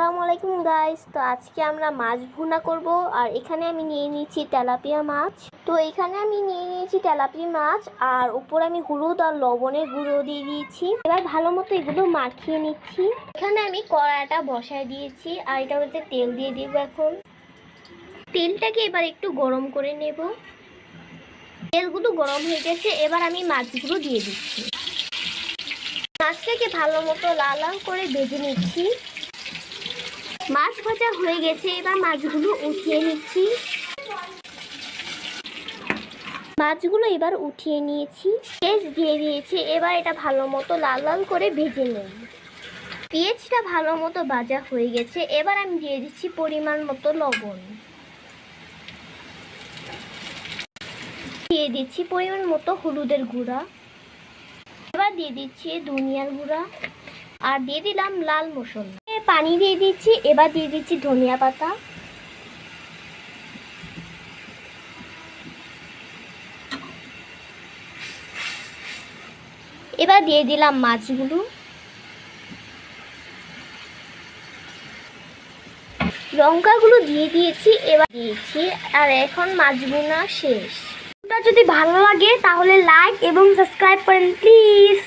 আসসালামু আলাইকুম গাইস। তো আজকে আমরা মাছ ভুনা করব। আর এখানে আমি নিয়ে নিয়েছি তেলাপিয়া মাছ। তো এখানে আমি নিয়ে নিয়েছি তেলাপিয়া মাছ আর উপরে আমি হলুদ আর লবণের গুঁড়ো দিয়ে দিয়েছি। এবার ভালো মতো এগুলো মাখিয়ে নিচ্ছি। এখানে আমি কড়াইটা বসায় দিয়েছি আর এটার মধ্যে তেল দিয়ে দিব। এখন তেলটাকে এবার একটু গরম করে নেব। তেলগুলো গরম হয়ে গেছে, এবার আমি মাছগুলো দিয়ে দিচ্ছি। মাছটাকে ভালো মতো লাল লাল করে ভেজে নিচ্ছি। মাছ ভাজা হয়ে গেছে, এবার মাছগুলো উঠিয়ে নিচ্ছি। মাছগুলো এবার উঠিয়ে নিয়েছি, পেঁয়াজ দিয়ে দিয়েছি। এবার এটা ভালো মতো লাল লাল করে ভেজে নেব। পেঁয়াজটা ভালো মতো ভাজা হয়ে গেছে, এবার আমি দিয়ে দিচ্ছি পরিমাণ মতো লবণ, দিয়ে দিচ্ছি পরিমাণ মতো হলুদের গুঁড়া, এবার দিয়ে দিচ্ছি ধনিয়ার গুঁড়া আর দিয়ে দিলাম লাল মশলা। পানি দিয়ে দিচ্ছি, এবার দিয়ে দিচ্ছি ধনিয়া পাতা, এবার দিয়ে দিলাম মাছগুলো, লঙ্কাগুলো দিয়ে দিয়েছি, এবার দিয়েছি। আর এখন মাছ ভুনা শেষ। যদি ভালো লাগে তাহলে লাইক এবং সাবস্ক্রাইব করেন প্লিজ।